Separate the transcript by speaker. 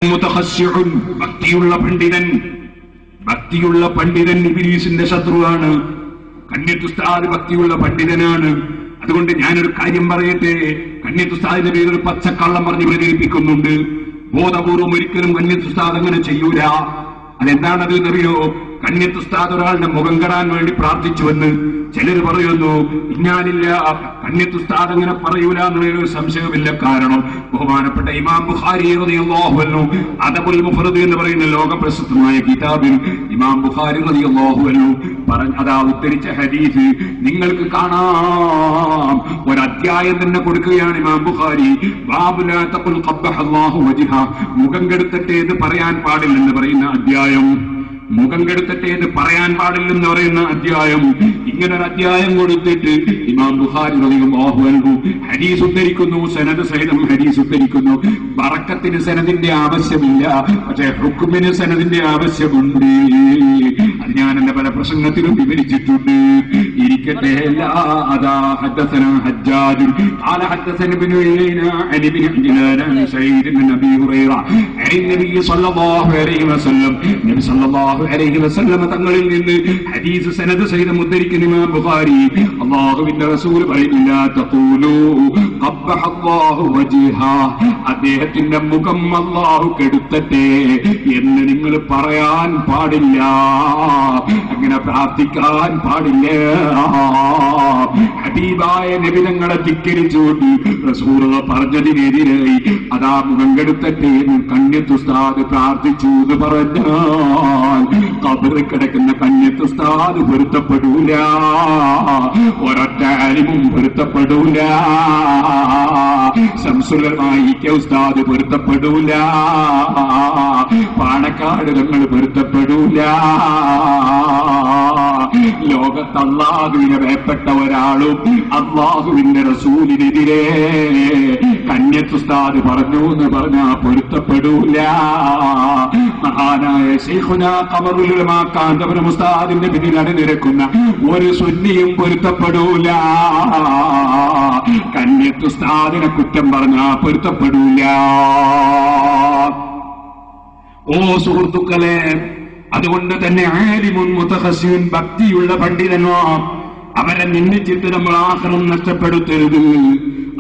Speaker 1: മുതഖശ്ശിഉൻ, ഭക്തിയുള്ള പണ്ഡിതൻ ഇബ്ലീസിന്റെ ശത്രുവാണ്. കണ്യത്തുസ്താദ് ഭക്തിയുള്ള പണ്ഡിതനാണ്. അതുകൊണ്ട് ഞാനൊരു കാര്യം പറയട്ടെ, കണ്യത്തുസ്താദിന്റെ പേരിൽ ഒരു പച്ചക്കള്ളം പറഞ്ഞ് പ്രചരിപ്പിക്കുന്നുണ്ട്. ബോധപൂർവം ഒരിക്കലും കണ്യത്തുസ്താദ് അങ്ങനെ ചെയ്യൂല. അതെന്താണത് എന്നറിയോ? കണ്യത്തുസ്താദ് ഒരാളുടെ മുഖം കെടാൻ വേണ്ടി പ്രാർത്ഥിച്ചുവെന്ന് ചിലർ പറയുന്നു. ഇന്നാലില്ല, കണ്യത്തുസ്താദ് അങ്ങനെ പറയൂല എന്നുള്ളൊരു സംശയമില്ല. കാരണം ബഹുമാനപ്പെട്ട ഇമാം ബുഖാരി റളിയല്ലാഹു അൻഹു അദബുൽ മുഫ്രദ് എന്ന് പറയുന്ന ലോകപ്രസിദ്ധമായ കിതാബിൽ ഇമാം ബുഖാരി റളിയല്ലാഹു അൻഹു അതാ ഉദ്ധരിച്ച ഹദീസ് നിങ്ങൾക്ക് കാണാം. ഒരധ്യായം തന്നെ കൊടുക്കുകയാണ് ഇമാം ബുഖാരി. ബാബു ലാ തഖുൽ ഖബ്ബഹല്ലാഹു വജ്ഹ, മുഖം കെടുത്തട്ടെ എന്ന് പറയാൻ പാടില്ലെന്ന് പറയുന്ന അധ്യായം. മുഖം കെടുത്തട്ടെ എന്ന് പറയാൻ പാടില്ലെന്ന് പറയുന്ന അധ്യായം. ഇങ്ങനൊരു അധ്യായം കൊടുത്തിട്ട് ഇമാം ബുഖാരി റളിയല്ലാഹു അൻഹു ഹദീസ് ഉദ്ധരിക്കുന്നു, സനദ് സഹിതം ഹദീസ് ഉദ്ധരിക്കുന്നു. ബറക്കത്തിന് സനദിന്റെ ആവശ്യമില്ല, പക്ഷേ ഹുക്മിന് സനദിന്റെ ആവശ്യമുണ്ട്. അത് ഞാൻ എന്റെ പല പ്രസംഗത്തിലും വിവരിച്ചിട്ടുണ്ട്. ഇരിക്കട്ടെ. അതാ ഹദ്ദസനാ ഹജ്ജാജ് ഖാല ഹദ്ദസന ഇബ്നു ഉയൈന അൻ ഇബ്നു അജ്ലാൻ അൻ സഈദ് ബിൻ അബീ ഹുറൈറ അൻ നബി സല്ലല്ലാഹു അലൈഹി വസല്ലം, നബി സല്ലല്ലാഹു അലൈഹി വസല്ലം തങ്ങളിൽ നിന്ന് ഹദീസ് സനദ് സഹിതം ഉദ്ധരിക്കുന്ന ഇമാം ബുഖാരി, അല്ലാഹുവിന്റെ റസൂൽ പറയുന്നില്ല തഖൂലു ഖബ്ബഹല്ലാഹു വജ്ഹ, അദ്ദേഹത്തിന്റെ മുഖം അല്ലാഹു കെടുത്തട്ടെ എന്ന് നിങ്ങൾ പറയാൻ പാടില്ല, അങ്ങനെ പ്രാർത്ഥിക്കാൻ പാടില്ല. ഹബീബായ നബി തങ്ങളെ ധിക്കരിച്ചുകൊണ്ട് റസൂൽ പറഞ്ഞതിനെതിരായി അതാ മുഖം കെടുത്തട്ടെ എന്ന് കണ്യത്തുസ്താദ് പ്രാർത്ഥിച്ചു എന്ന് പറഞ്ഞാൽ ഖബറിൽ കിടക്കുന്ന കണ്യത്തുസ്താദ് പൊരുത്തപ്പെടൂല, ഒരൊറ്റ ആലിമും പൊരുത്തപ്പെടൂല, ശംസുലമായി ഉസ്താദ് പൊരുത്തപ്പെടൂല, പാണക്കാട് തങ്ങൾ പൊരുത്തപ്പെടൂല. ലോകത്ത് അല്ലാഹുവിനെ ഭയപ്പെട്ട ഒരാളും അല്ലാഹുവിന്റെ റസൂലിനെതിരെ കന്യത്തുസ്താദ് പറഞ്ഞു എന്ന് പറഞ്ഞാ പൊരുത്തപ്പെടൂല. മഹാനായ ശൈഖുനാ ഖമറുൽ ഉലമാ കാന്തപുരം ഉസ്താദിന്റെ പിന്നിൽ അണിനിരക്കുന്ന ഒരു സുന്നിയും പൊരുത്തപ്പെടൂല. കന്യത്തുസ്താദിനെ കുറ്റം പറഞ്ഞാ പൊരുത്തപ്പെടൂല. ഓ സുഹൃത്തുക്കളെ, അതുകൊണ്ട് തന്നെ ആലിമുൻ മുതഖസ്സിൻ, ഭക്തിയുള്ള പണ്ഡിതന്മാർ, അവരെ നിന്ദിച്ചിട്ട് നമ്മൾ ആഖിറം നഷ്ടപ്പെടുത്തരുത്.